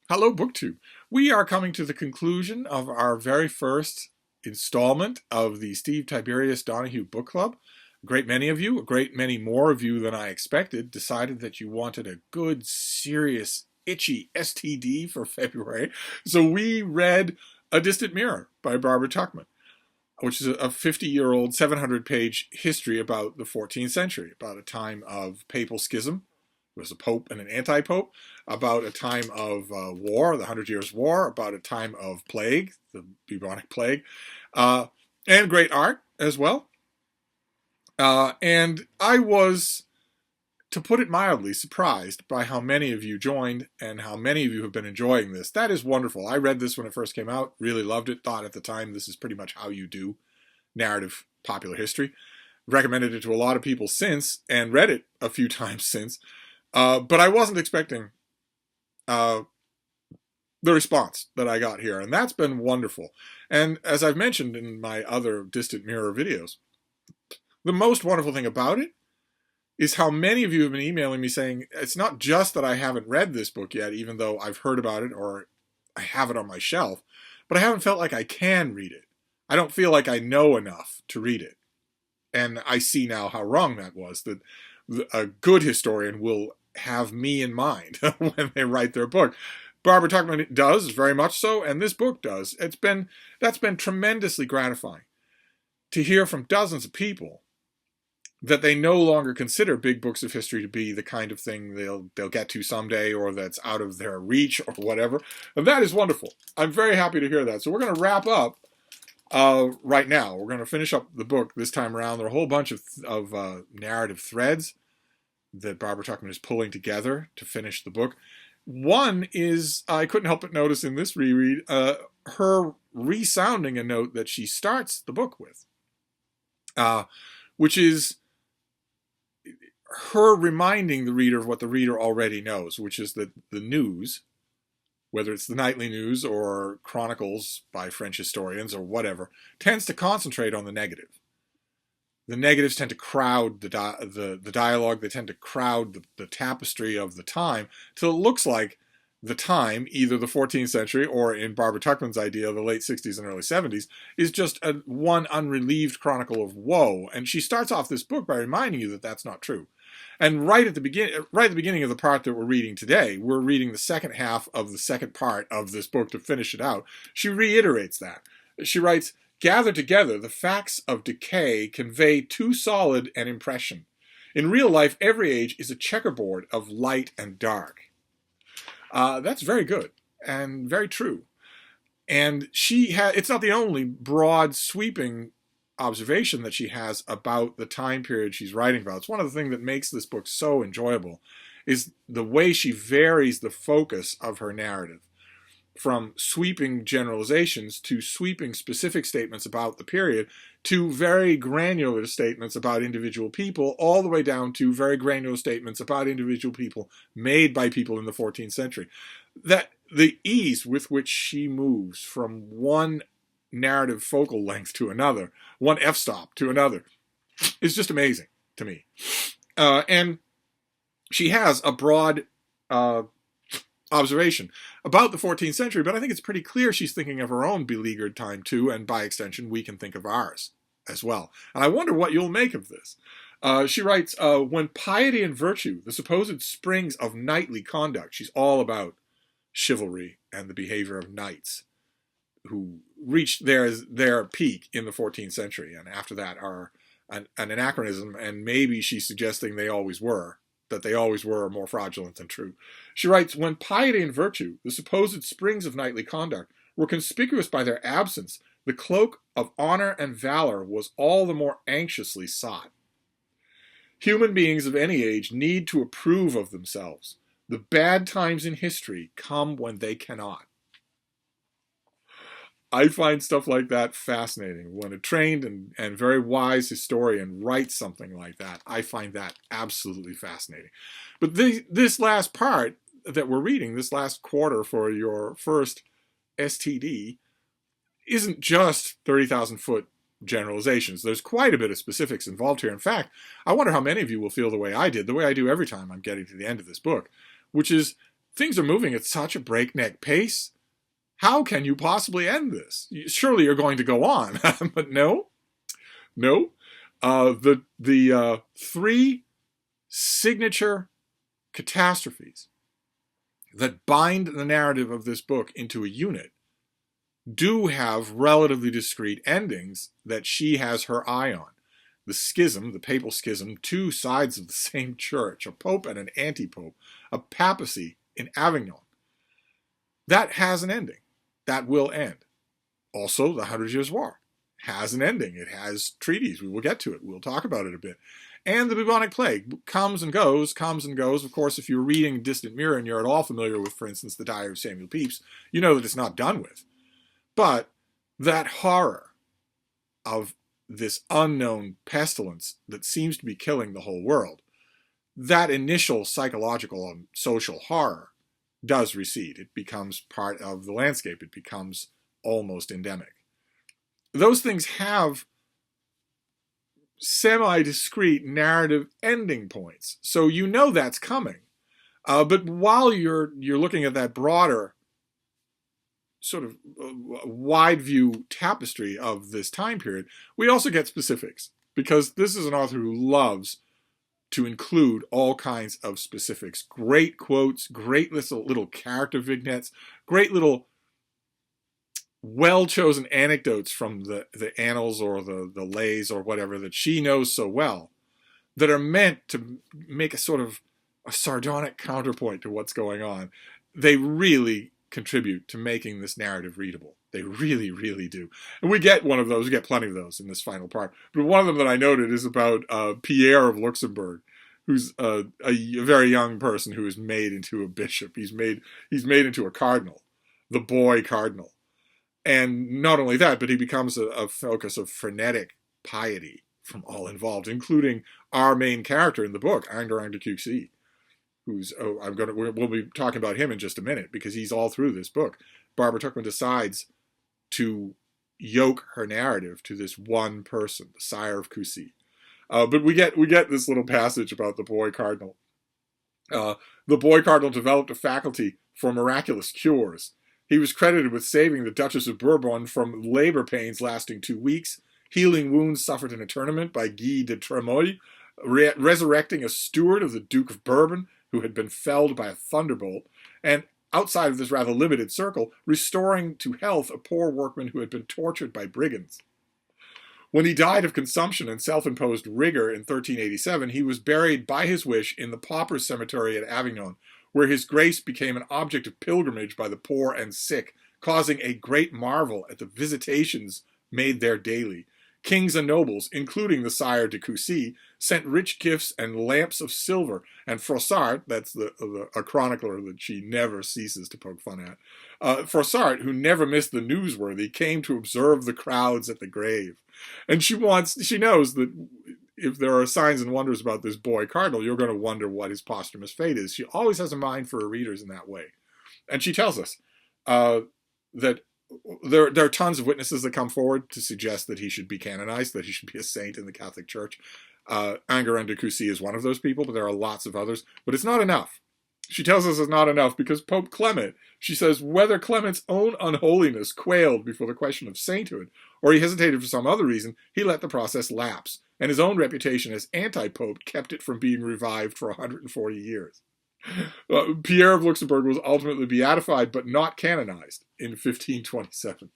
Hello, BookTube. We are coming to the conclusion of our very first installment of the Steve Tiberius Donoghue Book Club. A great many of you, a great many more of you than I expected, decided that you wanted a good, serious, itchy STD for February. So we read A Distant Mirror by Barbara Tuckman, which is a 50-year-old, 700-page history about the 14th century, about a time of papal schism. There was a pope and an anti-pope, about a time of war, the Hundred Years' War, about a time of plague, the bubonic plague, and great art as well. And I was, to put it mildly, surprised by how many of you joined and how many of you have been enjoying this. That is wonderful. I read this when it first came out, really loved it, thought at the time this is pretty much how you do narrative popular history. Recommended it to a lot of people since and read it a few times since. But I wasn't expecting the response that I got here, and that's been wonderful. And as I've mentioned in my other Distant Mirror videos, the most wonderful thing about it is how many of you have been emailing me saying, it's not just that I haven't read this book yet, even though I've heard about it or I have it on my shelf, but I haven't felt like I can read it. I don't feel like I know enough to read it. And I see now how wrong that was, that a good historian will have me in mind when they write their book. Barbara Tuckman does, very much so, and this book does. That's been tremendously gratifying to hear from dozens of people that they no longer consider big books of history to be the kind of thing they'll get to someday, or that's out of their reach or whatever. And that is wonderful. I'm very happy to hear that. So we're going to wrap up right now. We're going to finish up the book this time around. There are a whole bunch of narrative threads that Barbara Tuckman is pulling together to finish the book. One is, I couldn't help but notice in this reread, her resounding a note that she starts the book with, which is her reminding the reader of what the reader already knows, which is that the news, whether it's the nightly news or chronicles by French historians or whatever, tends to concentrate on the negative. The negatives tend to crowd the dialogue. They tend to crowd the tapestry of the time till it looks like the time, either the 14th century or, in Barbara Tuckman's idea, the late 60s and early 70s, is just one unrelieved chronicle of woe. And she starts off this book by reminding you that that's not true. And right at the beginning of the part that we're reading today, we're reading the second half of the second part of this book to finish it out. She reiterates that. She writes, "Gathered together, the facts of decay convey too solid an impression. In real life, every age is a checkerboard of light and dark." That's very good and very true. And it's not the only broad, sweeping observation that she has about the time period she's writing about. It's one of the things that makes this book so enjoyable, is the way she varies the focus of her narrative, from sweeping generalizations to sweeping specific statements about the period to very granular statements about individual people, all the way down to very granular statements about individual people made by people in the 14th century. That the ease with which she moves from one narrative focal length to another, one f-stop to another, is just amazing to me. And she has a broad observation about the 14th century, but I think it's pretty clear she's thinking of her own beleaguered time too, and by extension we can think of ours as well. And I wonder what you'll make of this. She writes, when piety and virtue, the supposed springs of knightly conduct — she's all about chivalry and the behavior of knights who reached their peak in the 14th century, and after that are an anachronism, and maybe she's suggesting they always were, that they always were more fraudulent than true. She writes, when piety and virtue, the supposed springs of knightly conduct, were conspicuous by their absence, the cloak of honor and valor was all the more anxiously sought. Human beings of any age need to approve of themselves. The bad times in history come when they cannot. I find stuff like that fascinating. When a trained and very wise historian writes something like that, I find that absolutely fascinating. But this last part that we're reading, this last quarter for your first STD, isn't just 30,000-foot generalizations. There's quite a bit of specifics involved here. In fact, I wonder how many of you will feel the way I did, the way I do every time I'm getting to the end of this book, which is things are moving at such a breakneck pace. How can you possibly end this? Surely you're going to go on. But no. The three signature catastrophes that bind the narrative of this book into a unit do have relatively discrete endings that she has her eye on. The schism, the papal schism, two sides of the same church, a pope and an anti-pope, a papacy in Avignon. That has an ending. That will end. Also, the 100 Years' War has an ending. It has treaties. We will get to it. We'll talk about it a bit. And the bubonic plague comes and goes. Of course, if you're reading Distant Mirror and you're at all familiar with, for instance, The Diary of Samuel Pepys, you know that it's not done with. But that horror of this unknown pestilence that seems to be killing the whole world, that initial psychological and social horror does recede. It becomes part of the landscape. It becomes almost endemic. Those things have semi-discrete narrative ending points. So you know that's coming. But while you're looking at that broader sort of wide view tapestry of this time period, we also get specifics, because this is an author who loves to include all kinds of specifics. Great quotes, great little character vignettes, great little well-chosen anecdotes from the annals or the lays or whatever that she knows so well, that are meant to make a sort of a sardonic counterpoint to what's going on. They really contribute to making this narrative readable. They really, really do. And we get one of those. We get plenty of those in this final part. But one of them that I noted is about Pierre of Luxembourg, who's a very young person who is made into a bishop. He's made into a cardinal, the boy cardinal. And not only that, but he becomes a focus of frenetic piety from all involved, including our main character in the book, Enguerrand de Coucy, we'll be talking about him in just a minute, because he's all through this book. Barbara Tuckman decides to yoke her narrative to this one person, the sire of Coucy. But we get this little passage about the boy cardinal. The boy cardinal developed a faculty for miraculous cures. He was credited with saving the Duchess of Bourbon from labor pains lasting 2 weeks, healing wounds suffered in a tournament by Guy de Tremoille, resurrecting a steward of the Duke of Bourbon who had been felled by a thunderbolt, and outside of this rather limited circle, restoring to health a poor workman who had been tortured by brigands. When he died of consumption and self-imposed rigor in 1387, he was buried by his wish in the paupers' cemetery at Avignon, where his grace became an object of pilgrimage by the poor and sick, causing a great marvel at the visitations made there daily. Kings and nobles, including the sire de Coucy, sent rich gifts and lamps of silver, and Froissart, that's a chronicler that she never ceases to poke fun at, Froissart, who never missed the newsworthy, came to observe the crowds at the grave. And she knows that if there are signs and wonders about this boy cardinal, you're going to wonder what his posthumous fate is. She always has a mind for her readers in that way. And she tells us that there are tons of witnesses that come forward to suggest that he should be canonized, that he should be a saint in the Catholic Church. Enguerrand de Coucy is one of those people, but there are lots of others. But it's not enough. She tells us it's not enough because Pope Clement, she says, whether Clement's own unholiness quailed before the question of sainthood, or he hesitated for some other reason, he let the process lapse, and his own reputation as anti-pope kept it from being revived for 140 years. Pierre of Luxembourg was ultimately beatified, but not canonized in 1527.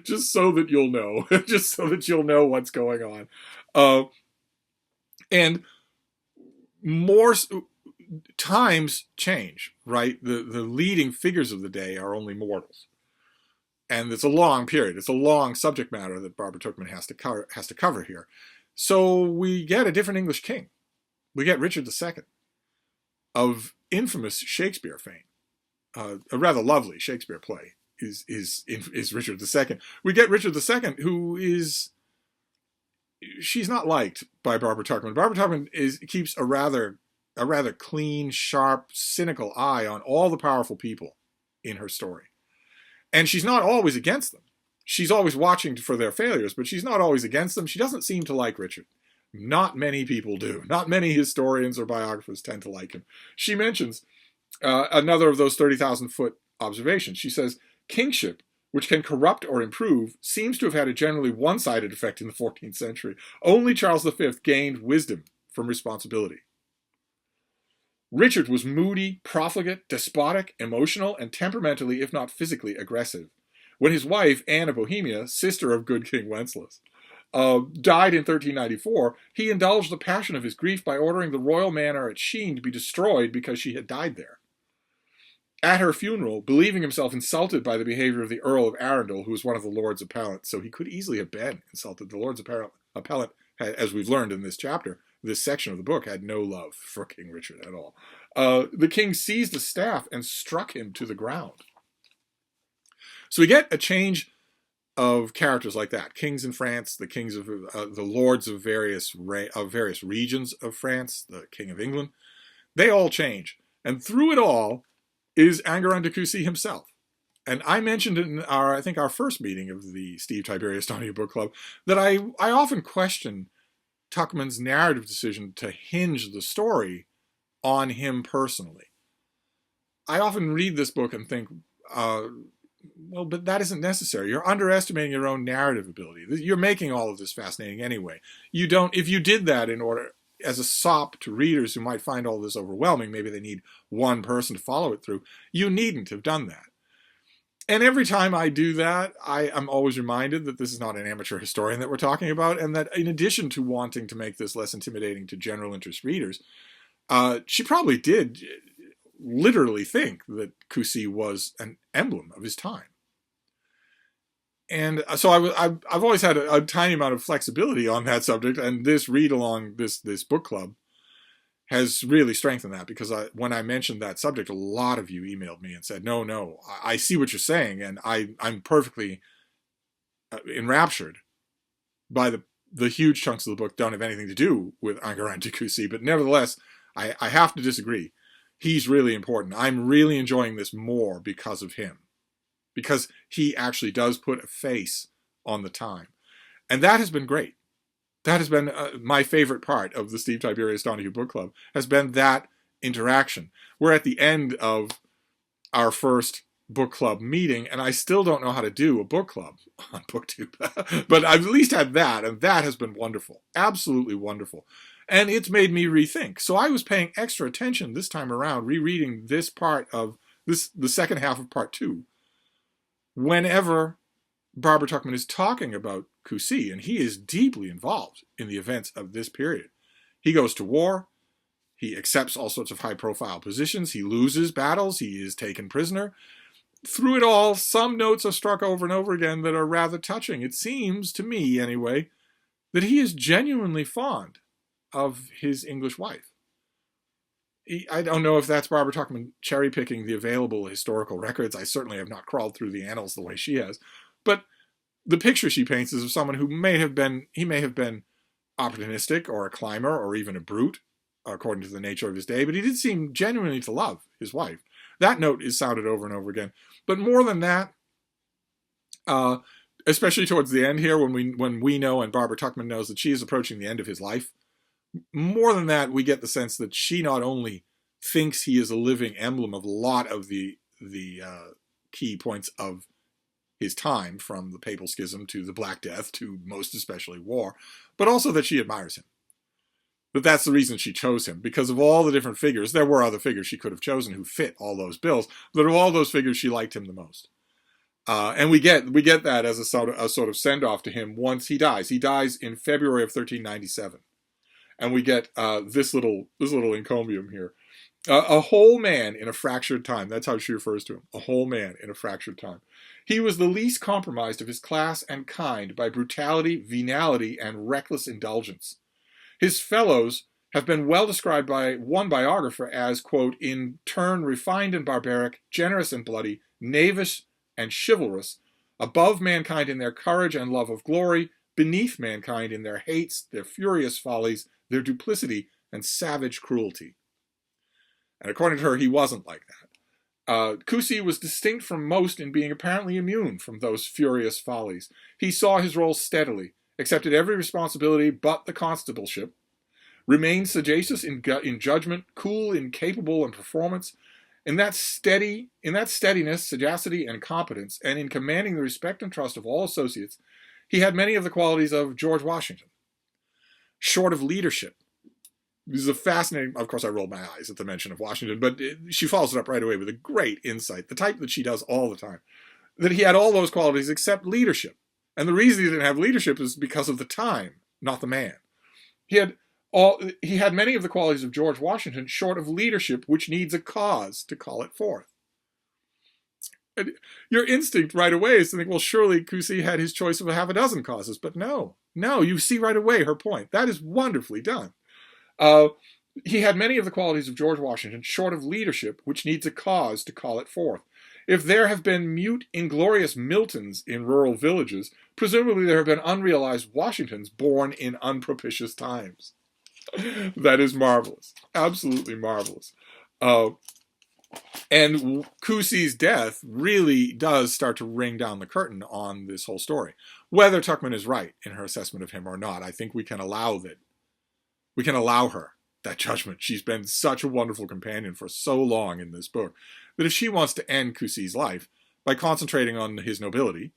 Just so that you'll know. Just so that you'll know what's going on. And more times change, right? The leading figures of the day are only mortals. And it's a long period. It's a long subject matter that Barbara Tuckman has to cover here. So we get a different English king. We get Richard II of infamous Shakespeare fame. A rather lovely Shakespeare play is Richard II. We get Richard II, who is... She's not liked by Barbara Tuckman. Barbara Tuckman keeps a rather clean, sharp, cynical eye on all the powerful people in her story. And she's not always against them. She's always watching for their failures, but she's not always against them. She doesn't seem to like Richard. Not many people do. Not many historians or biographers tend to like him. She mentions Another of those 30,000-foot observations. She says, kingship, which can corrupt or improve, seems to have had a generally one-sided effect in the 14th century. Only Charles V gained wisdom from responsibility. Richard was moody, profligate, despotic, emotional, and temperamentally, if not physically, aggressive. When his wife, Anne of Bohemia, sister of good King Wenceslas, died in 1394, he indulged the passion of his grief by ordering the royal manor at Sheen to be destroyed because she had died there. At her funeral, believing himself insulted by the behavior of the Earl of Arundel, who was one of the Lords Appellant, so he could easily have been insulted. The Lords Appellant, as we've learned in this chapter, this section of the book, had no love for King Richard at all. The king seized a staff and struck him to the ground. So we get a change of characters like that. Kings in France, the kings of the lords of various regions of France, the King of England, they all change. And through it all is Enguerrand de Coucy himself. And I mentioned in our first meeting of the Steve Tiberius Donoghue Book Club that I often question Tuckman's narrative decision to hinge the story on him personally. I often read this book and think, well, but that isn't necessary. You're underestimating your own narrative ability. You're making all of this fascinating anyway. If you did that in order, as a sop to readers who might find all this overwhelming, maybe they need one person to follow it through, you needn't have done that. And every time I do that, I'm always reminded that this is not an amateur historian that we're talking about, and that in addition to wanting to make this less intimidating to general interest readers, she probably did literally think that Coucy was an emblem of his time. And so I've always had a tiny amount of flexibility on that subject, and this read-along, this book club, has really strengthened that, because when I mentioned that subject, a lot of you emailed me and said, no, I see what you're saying, and I'm perfectly enraptured by the huge chunks of the book don't have anything to do with Enguerrand de Coucy, but nevertheless, I have to disagree. He's really important. I'm really enjoying this more because of him, because he actually does put a face on the time. And that has been great. That has been my favorite part of the Steve Tiberius Donoghue Book Club, has been that interaction. We're at the end of our first book club meeting, and I still don't know how to do a book club on BookTube. But I've at least had that, and that has been wonderful. Absolutely wonderful. And it's made me rethink. So I was paying extra attention this time around, rereading this part of the second half of part 2, whenever Barbara Tuckman is talking about Coucy, and he is deeply involved in the events of this period. He goes to war, he accepts all sorts of high-profile positions, he loses battles, he is taken prisoner. Through it all, some notes are struck over and over again that are rather touching. It seems, to me anyway, that he is genuinely fond of his English wife. I don't know if that's Barbara Tuckman cherry-picking the available historical records. I certainly have not crawled through the annals the way she has. But the picture she paints is of someone who may have been opportunistic or a climber or even a brute, according to the nature of his day, but he did seem genuinely to love his wife. That note is sounded over and over again. But more than that, especially towards the end here, when we know and Barbara Tuckman knows that she is approaching the end of his life, more than that, we get the sense that she not only thinks he is a living emblem of a lot of the key points of his time, from the Papal Schism to the Black Death to most especially war, but also that she admires him. But that's the reason she chose him, because of all the different figures. There were other figures she could have chosen who fit all those bills, but of all those figures, she liked him the most. And we get that as a sort of send-off to him once he dies. He dies in February of 1397. And we get this little encomium here. A whole man in a fractured time. That's how she refers to him. A whole man in a fractured time. He was the least compromised of his class and kind by brutality, venality, and reckless indulgence. His fellows have been well described by one biographer as, quote, in turn refined and barbaric, generous and bloody, knavish and chivalrous, above mankind in their courage and love of glory, beneath mankind in their hates, their furious follies, their duplicity, and savage cruelty. And according to her, he wasn't like that. Coucy was distinct from most in being apparently immune from those furious follies. He saw his role steadily, accepted every responsibility but the constableship, remained sagacious in judgment, cool, incapable in performance, In that steadiness, sagacity, and competence, and in commanding the respect and trust of all associates, he had many of the qualities of George Washington. Short of leadership. This is a fascinating, of course I rolled my eyes at the mention of Washington, but she follows it up right away with a great insight, the type that she does all the time. That he had all those qualities except leadership. And the reason he didn't have leadership is because of the time, not the man. He had many of the qualities of George Washington, short of leadership, which needs a cause to call it forth. And your instinct right away is to think, well, surely Coucy had his choice of a half a dozen causes, but no, you see right away her point. That is wonderfully done. He had many of the qualities of George Washington, short of leadership, which needs a cause to call it forth. If there have been mute, inglorious Miltons in rural villages, presumably there have been unrealized Washingtons born in unpropitious times. That is marvelous. Absolutely marvelous. And Coucy's death really does start to ring down the curtain on this whole story. Whether Tuckman is right in her assessment of him or not, I think we can allow her that judgment. She's been such a wonderful companion for so long in this book that if she wants to end Coucy's life by concentrating on his nobility,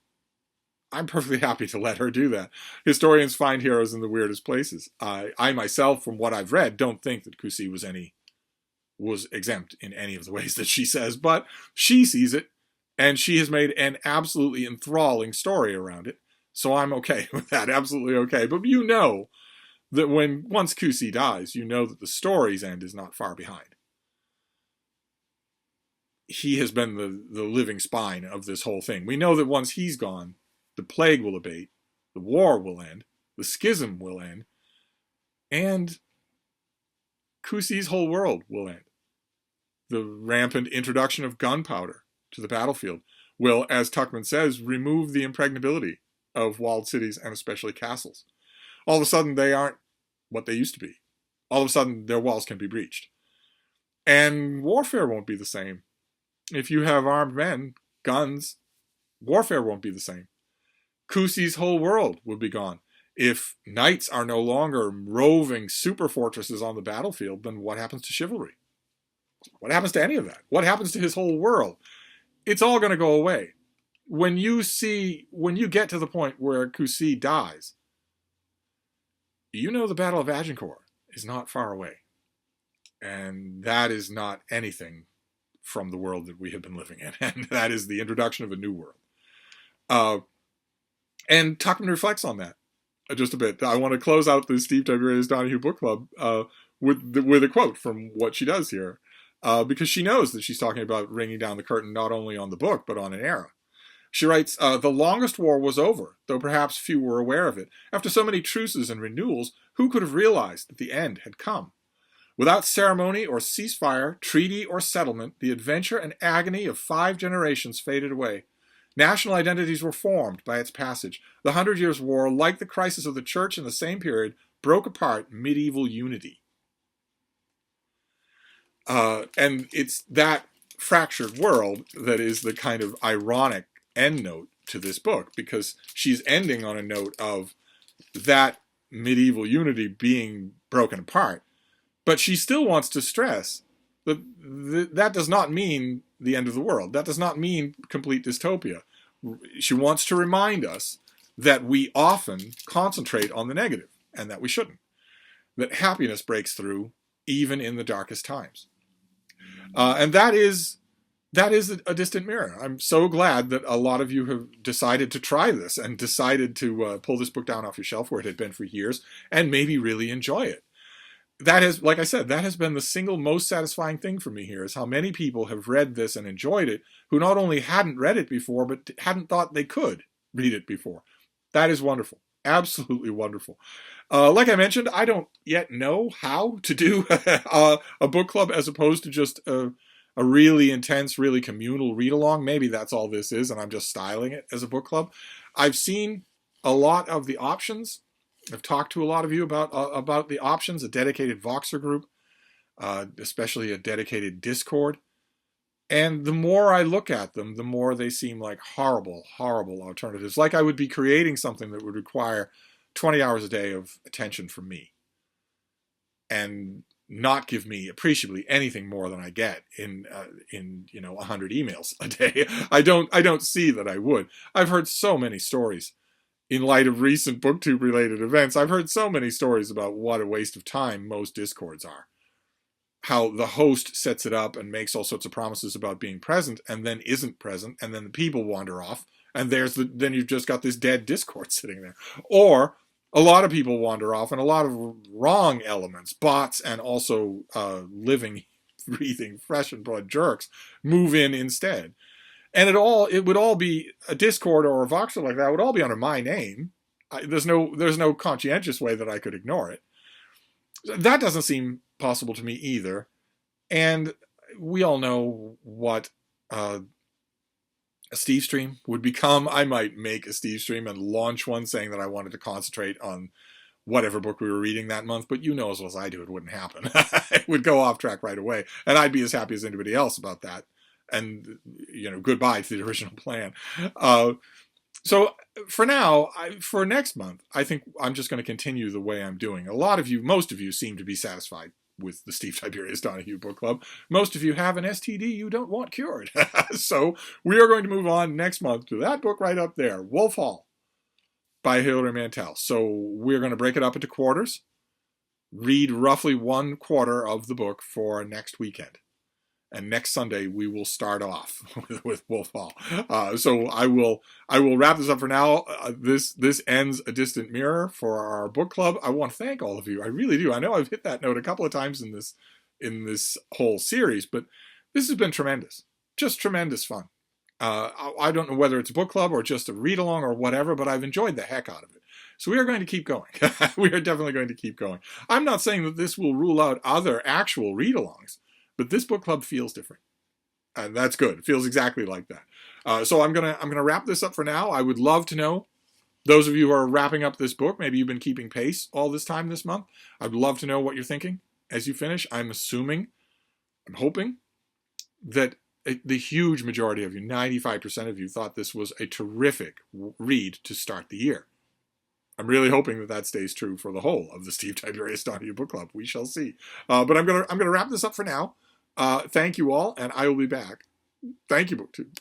I'm perfectly happy to let her do that. Historians find heroes in the weirdest places. I myself, from what I've read, don't think that Coucy was exempt in any of the ways that she says, but she sees it, and she has made an absolutely enthralling story around it. So I'm okay with that, absolutely okay. But you know that once Coucy dies, you know that the story's end is not far behind. He has been the living spine of this whole thing. We know that once he's gone, the plague will abate, the war will end, the schism will end, and Coucy's whole world will end. The rampant introduction of gunpowder to the battlefield will, as Tuckman says, remove the impregnability of walled cities and especially castles. All of a sudden, they aren't what they used to be. All of a sudden, their walls can be breached. And warfare won't be the same. If you have armed men, guns, warfare won't be the same. Coucy's whole world will be gone. If knights are no longer roving super fortresses on the battlefield, then what happens to chivalry? What happens to any of that? What happens to his whole world? It's all going to go away. When you get to the point where Coucy dies, you know the Battle of Agincourt is not far away. And that is not anything from the world that we have been living in. And that is the introduction of a new world. And Tuckman reflects on that just a bit. I want to close out the Steve Tiberius Donoghue book club with a quote from what she does here. Because she knows that she's talking about ringing down the curtain not only on the book, but on an era. She writes, the longest war was over, though perhaps few were aware of it. After so many truces and renewals, who could have realized that the end had come? Without ceremony or ceasefire, treaty or settlement, the adventure and agony of 5 generations faded away. National identities were formed by its passage. The 100 Years' War, like the crisis of the Church in the same period, broke apart medieval unity. And it's that fractured world that is the kind of ironic end note to this book, because she's ending on a note of that medieval unity being broken apart. But she still wants to stress that that does not mean the end of the world. That does not mean complete dystopia. She wants to remind us that we often concentrate on the negative, and that we shouldn't. That happiness breaks through even in the darkest times. And that is a distant mirror. I'm so glad that a lot of you have decided to try this and decided to pull this book down off your shelf where it had been for years and maybe really enjoy it. That has, like I said, that has been the single most satisfying thing for me here, is how many people have read this and enjoyed it who not only hadn't read it before, but hadn't thought they could read it before. That is wonderful. Absolutely wonderful. Like I mentioned, I don't yet know how to do a book club as opposed to just a really intense, really communal read-along. Maybe that's all this is, and I'm just styling it as a book club. I've seen a lot of the options. I've talked to a lot of you about the options, a dedicated Voxer group, especially a dedicated Discord. And the more I look at them, the more they seem like horrible, horrible alternatives. Like I would be creating something that would require 20 hours a day of attention from me. And not give me appreciably anything more than I get in 100 emails a day. I don't see that I would. I've heard so many stories in light of recent BookTube related events. I've heard so many stories about what a waste of time most Discords are. How the host sets it up and makes all sorts of promises about being present and then isn't present, and then the people wander off, and then you've just got this dead Discord sitting there. Or a lot of people wander off, and a lot of wrong elements, bots, and also living, breathing, flesh and blood jerks move in instead. And it would all be a Discord or a Voxer like that. It would all be under my name. There's no conscientious way that I could ignore it. That doesn't seem possible to me either. And we all know what a Steve stream would become. I might make a Steve stream and launch one saying that I wanted to concentrate on whatever book we were reading that month, but you know as well as I do it wouldn't happen. It would go off track right away, and I'd be as happy as anybody else about that. And, goodbye to the original plan. So for now, for next month, I think I'm just going to continue the way I'm doing. Most of you seem to be satisfied with the Steve Tiberius Donoghue Book Club. Most of you have an STD you don't want cured. So we are going to move on next month to that book right up there, Wolf Hall by Hilary Mantel. So we're going to break it up into quarters, read roughly 1/4 of the book for next weekend. And next Sunday we will start off with Wolf Hall. So I will wrap this up for now. This ends A Distant Mirror for our book club. I want to thank all of you. I really do. I know I've hit that note a couple of times in this whole series, but this has been tremendous. Just tremendous fun. I don't know whether it's a book club or just a read along or whatever, but I've enjoyed the heck out of it. So we are going to keep going. We are definitely going to keep going. I'm not saying that this will rule out other actual read alongs, but this book club feels different, and that's good. It feels exactly like that. So I'm gonna wrap this up for now. I would love to know, those of you who are wrapping up this book, maybe you've been keeping pace all this time this month. I'd love to know what you're thinking as you finish. I'm hoping that the huge majority of you, 95% of you, thought this was a terrific read to start the year. I'm really hoping that stays true for the whole of the Steve Tiberius Donoghue Book Club. We shall see. But I'm gonna wrap this up for now. Thank you all, and I will be back. Thank you, BookTube.